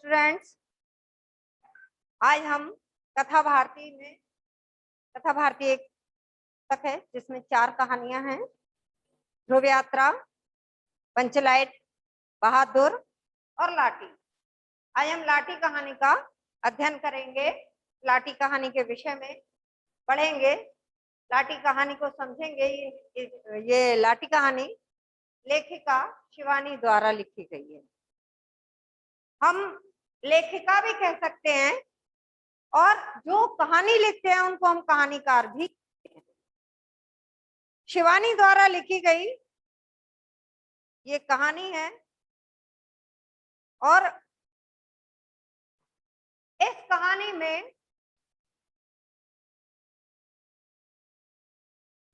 Students, आज हम कथा भारती एक पुस्तक है जिसमें 4 कहानियां हैं। ध्रुव यात्रा, पंचलाइट, बहादुर और लाठी। आज हम लाठी कहानी का अध्ययन करेंगे। लाठी कहानी के विषय में पढ़ेंगे, लाठी कहानी को समझेंगे। ये लाठी कहानी लेखिका शिवानी द्वारा लिखी गई है। हम लेखिका भी कह सकते हैं और जो कहानी लिखते हैं उनको हम कहानीकार भी कहते हैं। शिवानी द्वारा लिखी गई ये कहानी है और इस कहानी में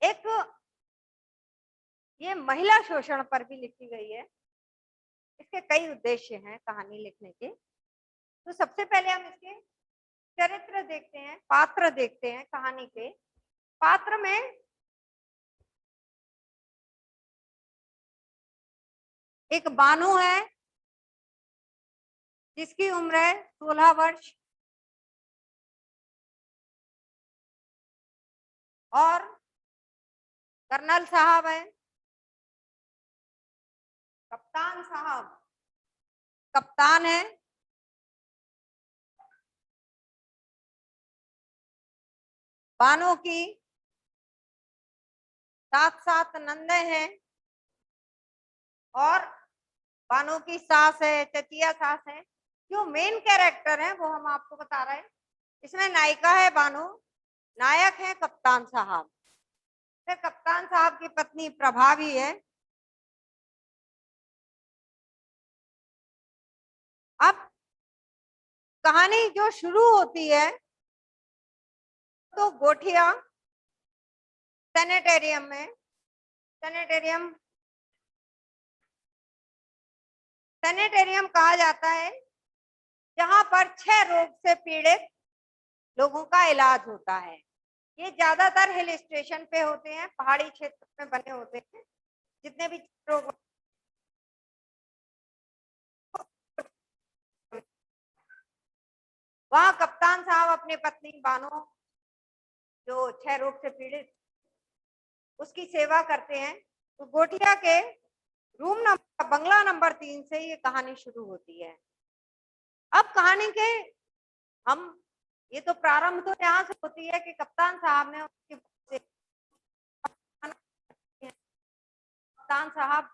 एक ये महिला शोषण पर भी लिखी गई है। इसके कई उद्देश्य हैं कहानी लिखने के। तो सबसे पहले हम इसके चरित्र देखते हैं, पात्र देखते हैं। कहानी के पात्र में एक बानु है जिसकी उम्र है 16 वर्ष और कर्नल साहब है, कप्तान साहब कप्तान है। बानो की 7 नंदे हैं और बानो की सास है, चचिया सास है। जो मेन कैरेक्टर है वो हम आपको बता रहे हैं। इसमें नायिका है बानो, नायक है कप्तान साहब। फिर कप्तान साहब की पत्नी प्रभा भी है। अब कहानी जो शुरू होती है तो गोठिया सैनिटेरियम में सैनिटेरियम कहा जाता है जहां पर 6 रोग से पीड़ित लोगों का इलाज होता है। ये ज्यादातर हिल स्टेशन पे होते हैं, पहाड़ी क्षेत्र में बने होते हैं। जितने भी रोग वहां कप्तान साहब अपनी पत्नी बानो जो 6 रोग से पीड़ित उसकी सेवा करते हैं। तो गोटिया के रूम नंबर बंगला नंबर 3 से ये कहानी शुरू होती है। अब कहानी के हम ये तो प्रारंभ तो यहाँ से होती है कि कप्तान साहब ने कप्तान साहब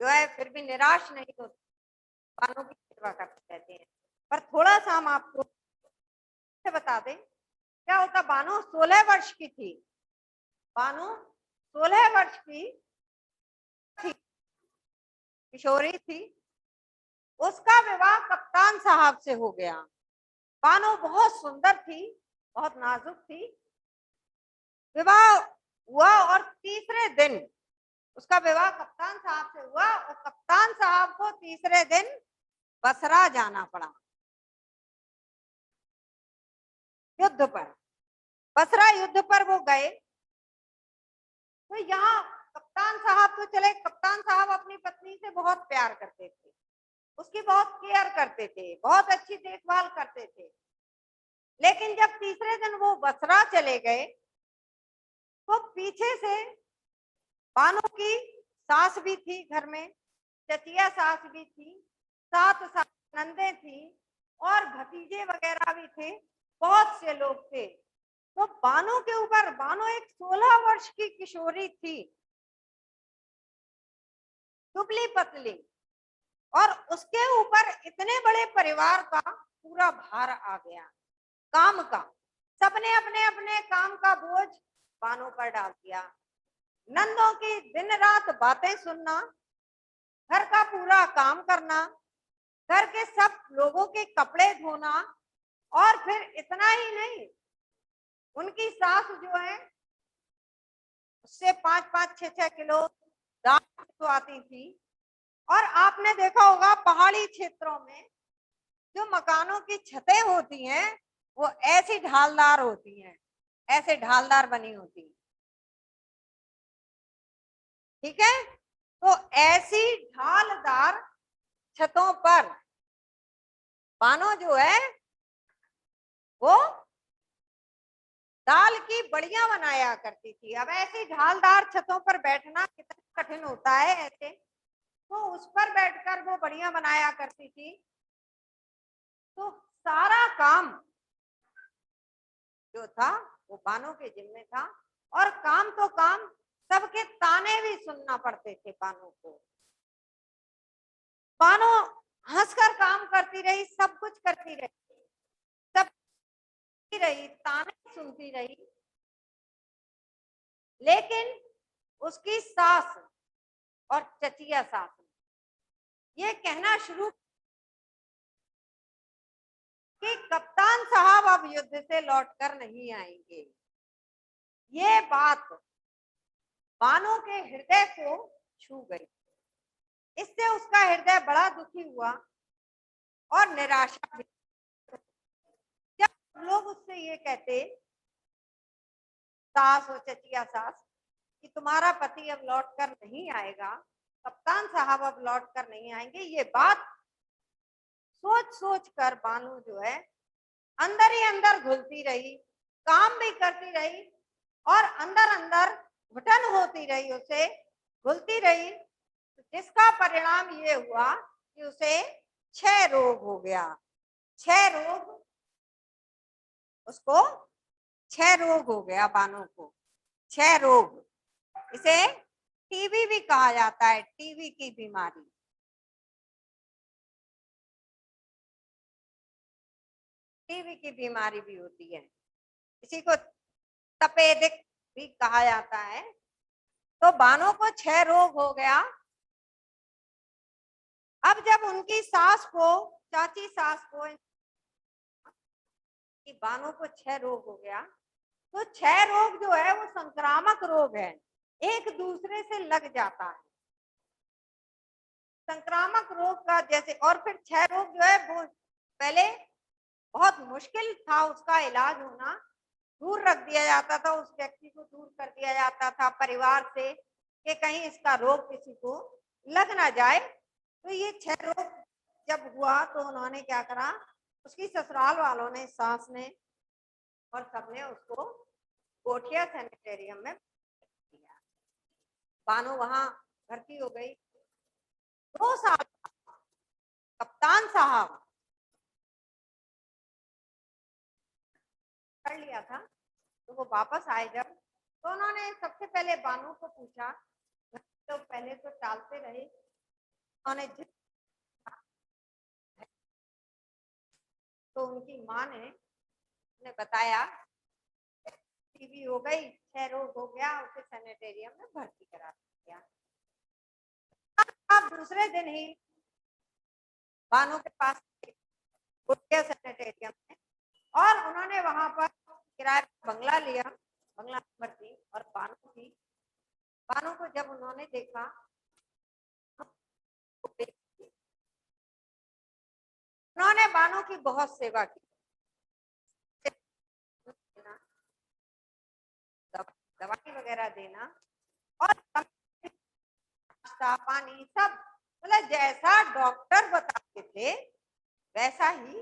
जो है फिर भी निराश नहीं होते, बानो की सेवा करते रहते हैं। पर थोड़ा सा हम आपको बता दें क्या होता। बानो 16 वर्ष की थी। बानो 16 वर्ष की थी, किशोरी थी। उसका विवाह कप्तान साहब से हो गया। बानो बहुत सुंदर थी, बहुत नाजुक थी। विवाह हुआ और तीसरे दिन उसका विवाह कप्तान साहब से हुआ और कप्तान साहब को तीसरे दिन बसरा जाना पड़ा युद्ध पर। बसरा युद्ध पर वो गए। तो यहाँ कप्तान साहब तो चले, कप्तान साहब अपनी पत्नी से बहुत प्यार करते थे, उसकी बहुत केयर करते थे, बहुत अच्छी देखभाल करते थे। लेकिन जब तीसरे दिन वो बसरा चले गए तो पीछे से बानो की सास भी थी घर में, चचिया सास भी थी, 7 नंदे थी और भतीजे वगैरह भी थे, बहुत से लोग थे। तो बानो के ऊपर, बानो एक 16 वर्ष की किशोरी थी, दुबली पतली, और उसके ऊपर इतने बड़े परिवार का पूरा भार आ गया, काम का। सबने अपने अपने काम का बोझ बानो पर डाल दिया। नंदों की दिन रात बातें सुनना, घर का पूरा काम करना, घर के सब लोगों के कपड़े धोना, और फिर इतना ही नहीं, उनकी सास जो है उससे 5-5, 6-6 किलो दाल तो आती थी। और आपने देखा होगा पहाड़ी क्षेत्रों में जो मकानों की छतें होती हैं वो ऐसी ढालदार होती हैं, ऐसे ढालदार बनी होती है, ठीक है। तो ऐसी ढालदार छतों पर बानो जो है वो दाल की बड़ियां बनाया करती थी। अब ऐसी ढालदार छतों पर बैठना कितना कठिन होता है ऐसे, तो उस पर बैठकर वो बड़ियां बनाया करती थी। तो सारा काम जो था वो बानो के जिम्मे था, और काम तो काम, सबके ताने भी सुनना पड़ते थे बानो को। बानो हंसकर काम करती रही, सब कुछ करती रही, सब रही, ताने सुनती रही, लेकिन उसकी सास और चचिया सास ये कहना शुरू कि कप्तान साहब अब युद्ध से लौटकर नहीं आएंगे। ये बात बानो के हृदय को छू गई। इससे उसका हृदय बड़ा दुखी हुआ और निराशा भी। जब लोग उससे ये कहते, सास और चचिया सास, कि तुम्हारा पति अब लौट कर नहीं आएगा, कप्तान साहब अब लौट कर नहीं आएंगे, ये बात सोच सोच कर बानू जो है अंदर ही अंदर घुलती रही, काम भी करती रही, और अंदर अंदर घुटन होती रही, उसे घुलती रही, जिसका परिणाम ये हुआ कि उसे क्षय रोग हो गया। क्षय रोग, उसको क्षय रोग हो गया बानो को, क्षय रोग। इसे टीबी भी कहा जाता है, टीबी की बीमारी। टीबी की बीमारी भी होती है, इसी को तपेदिक भी कहा जाता है। तो बानो को क्षय रोग हो गया। अब जब उनकी सास को, चाची सास को, कि बानो को क्षय रोग हो गया, तो क्षय रोग जो है वो संक्रामक रोग है, एक दूसरे से लग जाता है, संक्रामक रोग का जैसे। और फिर क्षय रोग जो है वो पहले बहुत मुश्किल था उसका इलाज होना, दूर रख दिया जाता था, उस व्यक्ति को दूर कर दिया जाता था परिवार से, कि कहीं इसका रोग किसी को लग ना जाए। तो ये क्षय रोग जब हुआ तो उन्होंने क्या करा, उसकी ससुराल वालों ने, सास ने और सबने उसको कोठिया सैनिटेरियम में दिया। बानो वहां भर्ती हो गई। 2 साल कप्तान साहब कर लिया था। तो वो वापस आए जब, तो उन्होंने सबसे पहले बानो को पूछा, तो पहले तो टालते रहे, उन्होंने तो उनकी माँ ने बताया टीबी हो गई, क्षय रोग हो गया, उसे सैनिटेरियम में भर्ती करा दिया। अब दूसरे दिन ही बानो के पास सैनिटेरियम में, और उन्होंने वहां पर किराए पर बंगला लिया, बंगला नंबर 3, और बानो की, बानो को जब उन्होंने देखा, उन्होंने बानो की बहुत सेवा की, दवाई वगैरह देना, और नाश्ता पानी सब, मतलब जैसा डॉक्टर बताते थे वैसा ही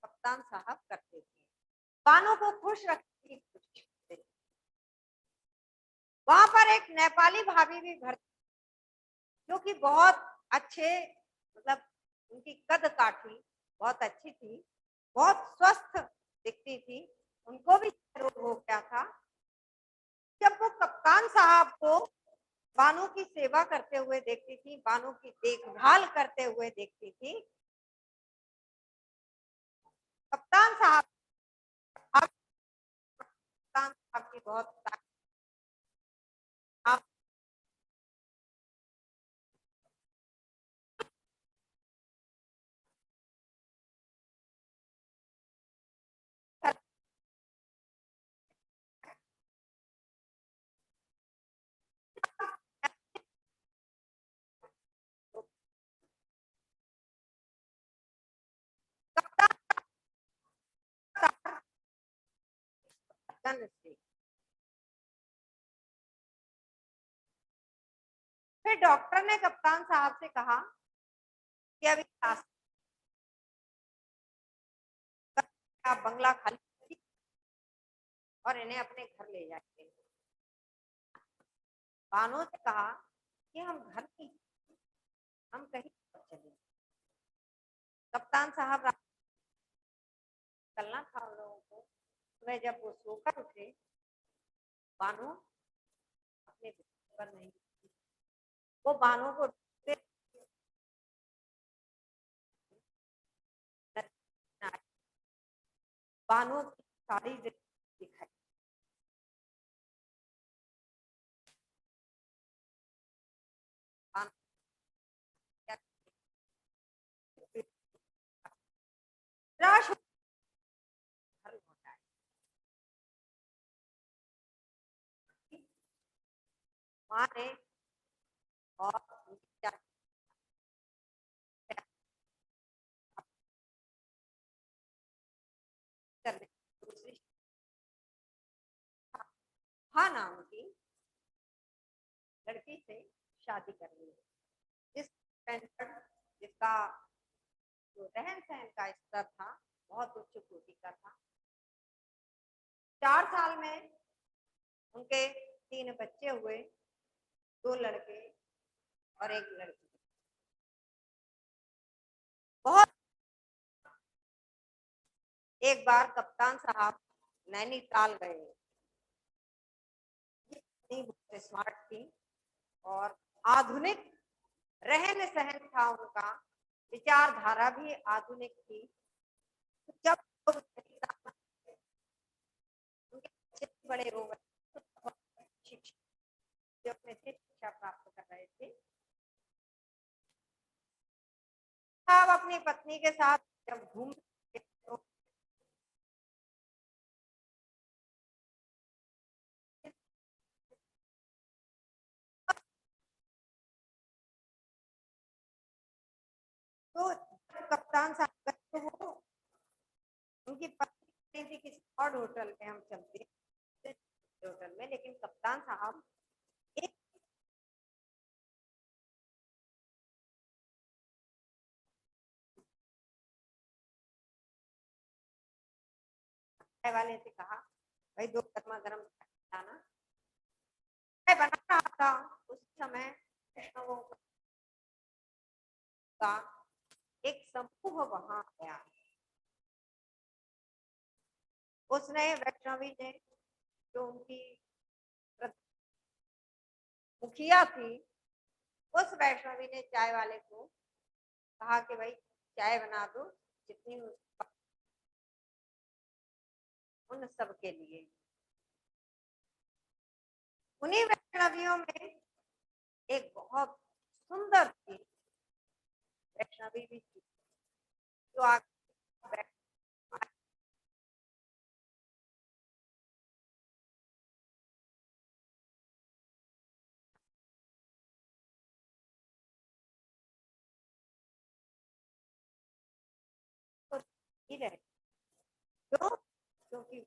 कप्तान साहब करते थे, बानो को खुश रखने की कोशिश करते। वहां पर एक नेपाली भाभी भी भर्ती, जो कि बहुत अच्छे, मतलब उनकी कद काठी बहुत अच्छी थी, बहुत स्वस्थ दिखती थी, उनको भी रोग हो गया था। जब वो कप्तान साहब को बानो की सेवा करते हुए देखती थी, बानो की देखभाल करते हुए देखती थी, कप्तान साहब, कप्तान साहब की बहुत आप फिर डॉक्टर ने कप्तान साहब से कहा कि अभी आप बंगला खाली कीजिए और इन्हें अपने घर ले जाइए। बानों से कहा कि हम घर नहीं, हम कहीं और चले। कप्तान साहब निकलना था उन लोगों को। सुबह जब वो सोकर उठे, बानो अपने बिस्तर पर नहीं थी। वो बानो को बानो की सारी दिखाई। निराश घर लौट आए। माँ ने और करने दूसरी हाँ नाम की लड़की से शादी कर ली, जिस जिसका जो रहन सहन का स्तर था बहुत उच्च कोटि का था। 4 साल में उनके 3 बच्चे हुए, 2 लड़के और 1 लड़की। बहुत एक बार कप्तान साहब नैनीताल गए। बहुत स्मार्ट थी और आधुनिक रहन सहन था उनका, विचारधारा भी आधुनिक थी। जब उनके बच्चे बड़े हो गए, शिक्षा जो अपने से शिक्षा प्राप्त कर रहे थे, साहब अपनी पत्नी के साथ जब घूम तो कप्तान साहब तो वो उनकी पत्नी थी किसी और होटल में, हम चलते होटल में, लेकिन कप्तान साहब एक चाय वाले से कहा, भाई 2 गर्मा गर्म लाना। चाय बना रहा था उस समय वैष्णवों का एक समूह वहां आया। उसने वैष्णवी ने जो उनकी मुखिया थी, उस वैष्णवी ने चाय वाले को कहा कि भाई चाय बना दो, जितनी उन सब के लिए। उन्हीं वैष्णवियों में एक बहुत सुंदर थी वैष्णवी भी थी, जो आगे तो ही रहे, जो क्योंकि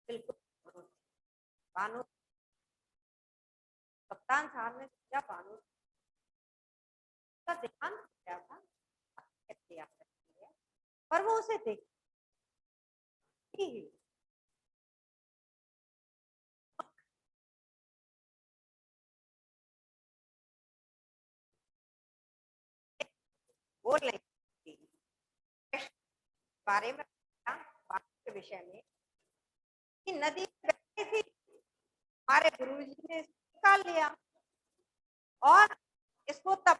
बिल्कुल बानो। कप्तान साहब ने सोचा बानो का ध्यान क्या था, कैसे आ सकती है, पर वो उसे देखती ही बोल नहीं सकती। बारे में बात के विषय में कि नदी बहती थी, हमारे गुरुजी ने निकाल लिया और इसको तब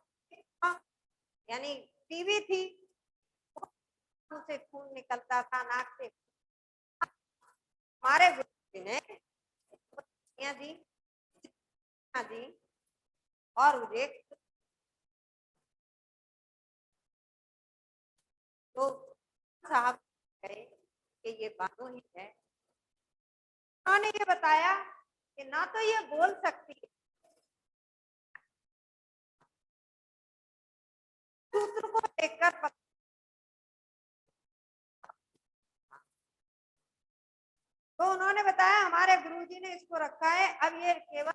यानी टीवी थी, से खून निकलता था नाक से। हमारे गुरुजी ने दी दी और मुझे तो साहब कहे कि ये बानो ही है। उन्होंने ये बताया कि ना तो ये बोल सकती है, सूत्र को देखकर तो उन्होंने बताया हमारे गुरुजी ने इसको रखा है, अब ये केवल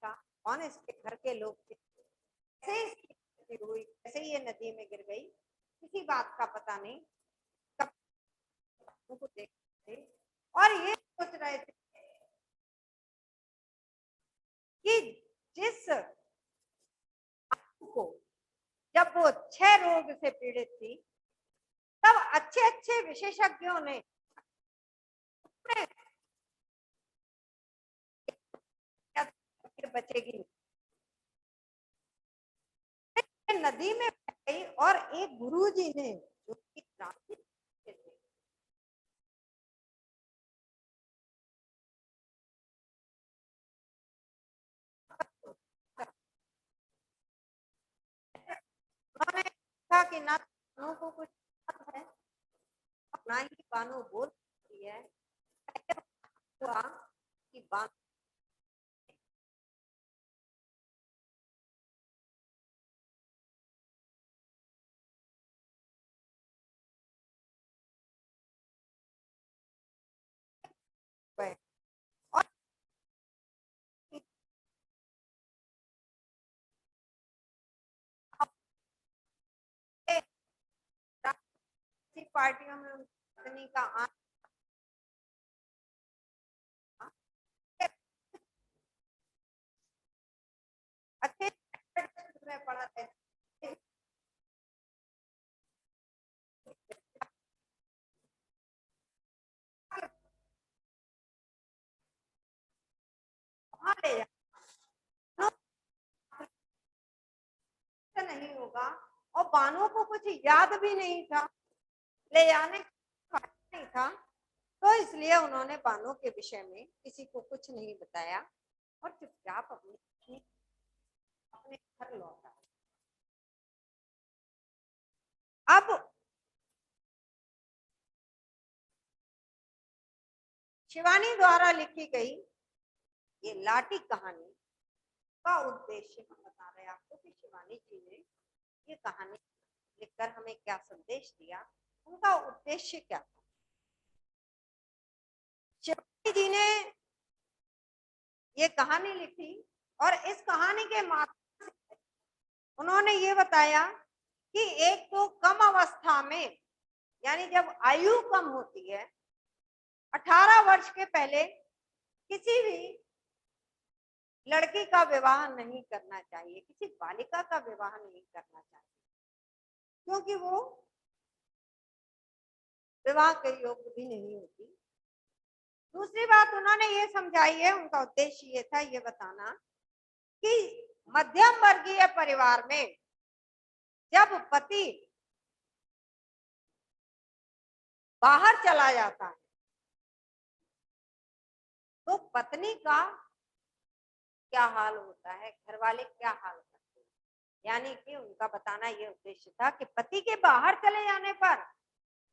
देखा, कौन इसके घर के लोग थे, कैसे इसकी मृत्यु हुई, कैसे ये नदी में गिर गई, किसी बात का पता नहीं। कब को देख थे और ये सोच रहे थे कि जिस को जब वो 6 रोग से पीड़ित थी, तब अच्छे अच्छे विशेषज्ञों ने बचेगी, नदी में गई और एक गुरुजी ने जो कि थे, उन्होंने कहा कि ना बानों को कुछ है, ना ही बानो बोल सकती है, हुआ कि बानो और पार्टियों में उनकी का अच्छे में पड़ा है, वहां ले नहीं होगा, और बानों को कुछ याद भी नहीं था, ले जाने का नहीं था, तो इसलिए उन्होंने बानों के विषय में किसी को कुछ नहीं बताया और चुपचाप अपने घर लौटा। अब शिवानी द्वारा लिखी गई ये लाठी कहानी का उद्देश्य हम बता रहे हैं आपको कि शिवानी जी ने ये कहानी लिखकर हमें क्या संदेश दिया, उनका उद्देश्य क्या था। शिवानी जी ने ये कहानी लिखी और इस कहानी के माध्यम से उन्होंने ये बताया कि एक तो कम अवस्था में, यानी जब आयु कम होती है, 18 वर्ष के पहले किसी भी लड़की का विवाह नहीं करना चाहिए, किसी बालिका का विवाह नहीं करना चाहिए, क्योंकि वो विवाह के योग्य भी नहीं होती। दूसरी बात उन्होंने ये समझाई है, उनका उद्देश्य ये था ये बताना कि मध्यम वर्गीय परिवार में जब पति बाहर चला जाता है तो पत्नी का क्या हाल होता है, घर वाले क्या हाल करते हैं, यानी कि उनका बताना ये उद्देश्य था कि पति के बाहर चले जाने पर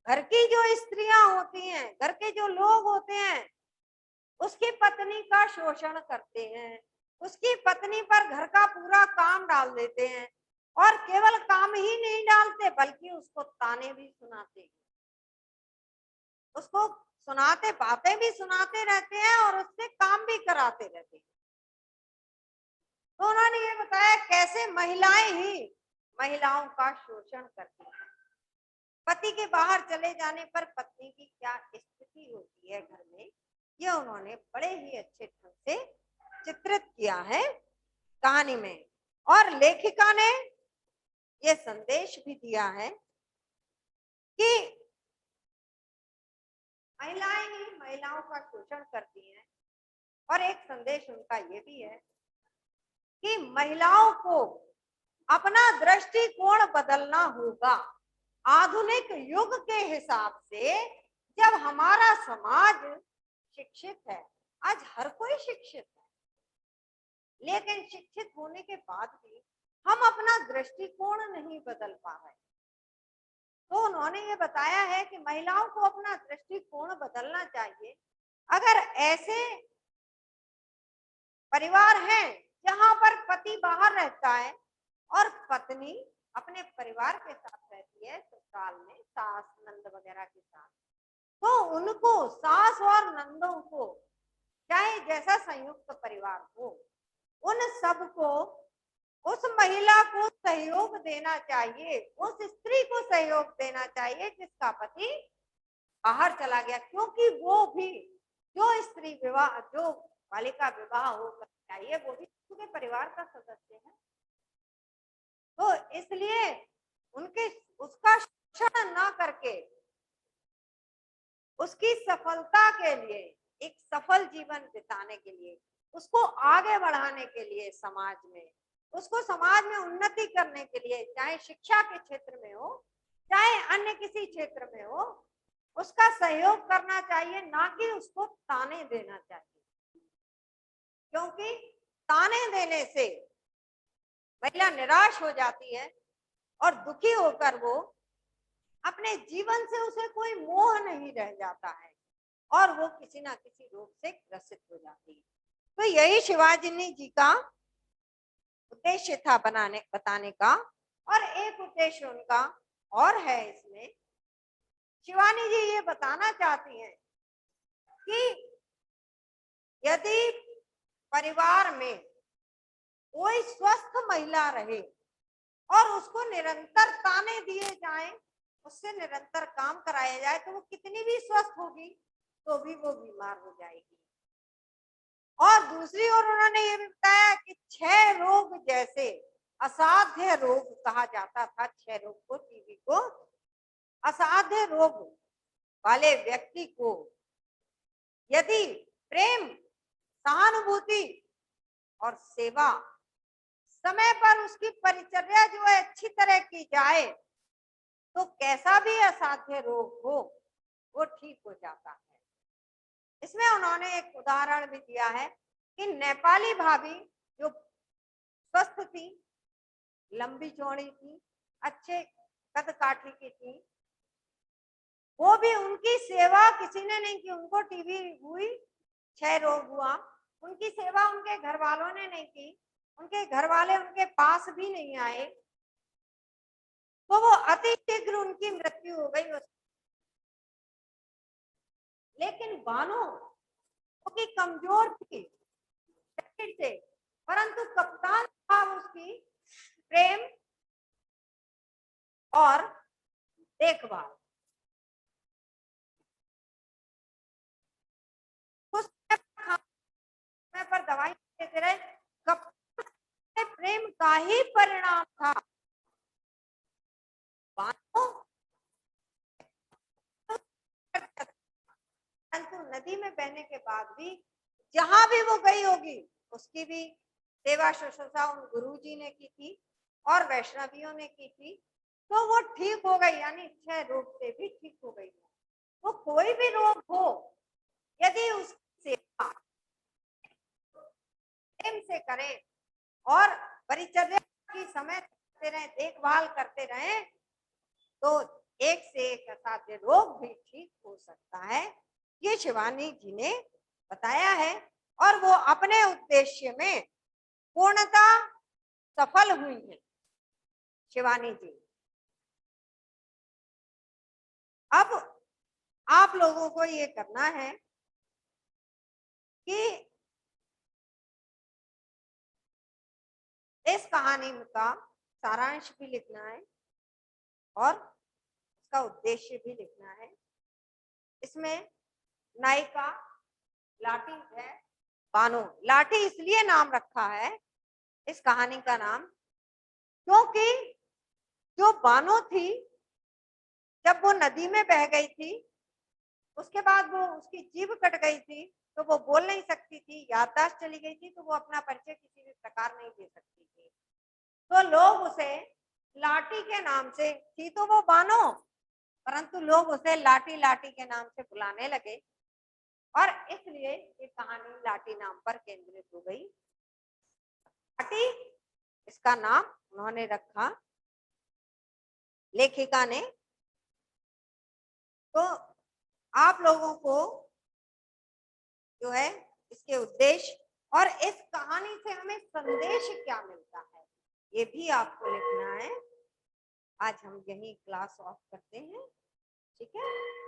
घर की जो स्त्रियां होती हैं, घर के जो लोग होते हैं, उसकी पत्नी का शोषण करते हैं, उसकी पत्नी पर घर का पूरा काम डाल देते हैं, और केवल काम ही नहीं डालते बल्कि उसको ताने भी सुनाते हैं, उसको सुनाते, बातें भी सुनाते रहते हैं और उससे काम भी कराते रहते हैं। तो उन्होंने ये बताया कैसे महिलाएं ही महिलाओं का शोषण करती हैं, पति के बाहर चले जाने पर पत्नी की क्या स्थिति होती है घर में, ये उन्होंने बड़े ही अच्छे ढंग से चित्रित किया है कहानी में। और लेखिका ने ये संदेश भी दिया है कि महिलाएं ही महिलाओं का शोषण करती हैं, और एक संदेश उनका ये भी है कि महिलाओं को अपना दृष्टिकोण बदलना होगा आधुनिक युग के हिसाब से। जब हमारा समाज शिक्षित है, आज हर कोई शिक्षित है, लेकिन शिक्षित होने के बाद भी हम अपना दृष्टिकोण नहीं बदल पा रहे, तो उन्होंने ये बताया है कि महिलाओं को अपना दृष्टिकोण बदलना चाहिए। अगर ऐसे परिवार हैं जहां पर पति बाहर रहता है और पत्नी अपने परिवार के साथ रहती है ससुराल में, सास नंद वगैरह के साथ, तो उनको, सास और नंदों को, चाहे जैसा संयुक्त परिवार हो, उन सबको, उस महिला को सहयोग देना चाहिए, उस स्त्री को सहयोग देना चाहिए जिसका पति बाहर चला गया, क्योंकि वो भी जो स्त्री विवाह, जो बालिका विवाह होकर आई है, वो भी उनके परिवार का सदस्य है। तो इसलिए उनके उसका शोषण ना करके उसकी सफलता के लिए, एक सफल जीवन बिताने के लिए, उसको आगे बढ़ाने के लिए, समाज में उसको समाज में उन्नति करने के लिए, चाहे शिक्षा के क्षेत्र में हो चाहे अन्य किसी क्षेत्र में हो, उसका सहयोग करना चाहिए, ना कि उसको ताने देना चाहिए। क्योंकि ताने देने से महिला निराश हो जाती है और दुखी होकर वो अपने जीवन से उसे कोई मोह नहीं रह जाता है और वो किसी ना किसी रोग से ग्रसित हो जाती है। तो यही शिवाजी जी का उद्देश्य था बताने का। और एक उद्देश्य उनका और है इसमें, शिवानी जी ये बताना चाहती हैं कि यदि परिवार में कोई स्वस्थ महिला रहे और उसको निरंतर ताने दिए जाएं, उससे निरंतर काम कराया जाए, तो वो कितनी भी स्वस्थ होगी तो भी वो बीमार हो जाएगी। और दूसरी ओर उन्होंने ये भी बताया कि 6 रोग जैसे असाध्य रोग कहा जाता था, 6 रोग को, टीबी को असाध्य रोग वाले व्यक्ति को यदि प्रेम, सहानुभूति और सेवा, समय पर उसकी परिचर्या जो है अच्छी तरह की जाए, तो कैसा भी असाध्य रोग हो वो ठीक हो जाता है। इसमें उन्होंने एक उदाहरण भी दिया है कि नेपाली भाभी जो स्वस्थ थी, लंबी चौड़ी थी, अच्छे कद काठी की थी, वो भी, उनकी सेवा किसी ने नहीं की। उनको टीबी हुई, 6 रोग हुआ, उनकी सेवा उनके घर वालों ने नहीं की, उनके घर वाले उनके पास भी नहीं आए, तो वो अति शीघ्र उनकी मृत्यु हो गई। लेकिन बानो क्योंकि कमजोर थी शरीर से, परंतु कप्तान था उसकी प्रेम और देखभाल। कुछ समय पर दवाई देते रहे, कप्तान प्रेम का ही परिणाम था। बानो परंतु नदी में बहने के बाद भी जहां भी वो गई होगी, उसकी भी सेवा शुश्रूषा उन गुरुजी ने की थी और वैष्णवियों ने की थी, तो वो ठीक हो गई, यानी 6 रोग से भी ठीक हो गई। वो कोई भी रोग हो, यदि उसकी सेवा प्रेम से करें और परिचर्या की समय करते रहे, देखभाल करते रहे, तो एक से एक असाध्य रोग भी ठीक हो सकता है। ये शिवानी जी ने बताया है और वो अपने उद्देश्य में पूर्णतः सफल हुई है शिवानी जी। अब आप लोगों को ये करना है कि इस कहानी का सारांश भी लिखना है और इसका उद्देश्य भी लिखना है। इसमें नायिका लाठी है, बानो। लाठी इसलिए नाम रखा है इस कहानी का नाम, क्योंकि जो बानो थी, जब वो नदी में बह गई थी, उसके बाद वो, उसकी जीभ कट गई थी, तो वो बोल नहीं सकती थी, याददाश्त चली गई थी, तो वो अपना परिचय किसी भी प्रकार नहीं दे सकती थी। तो लोग उसे लाठी के नाम से, थी तो वो बानो, परंतु लोग उसे लाठी लाठी के नाम से बुलाने लगे और इसलिए ये कहानी लाठी नाम पर केंद्रित हो गई। लाठी इसका नाम उन्होंने रखा लेखिका ने। तो आप लोगों को जो है इसके उद्देश्य और इस कहानी से हमें संदेश क्या मिलता है, ये भी आपको लिखना है। आज हम यही क्लास ऑफ करते हैं, ठीक है।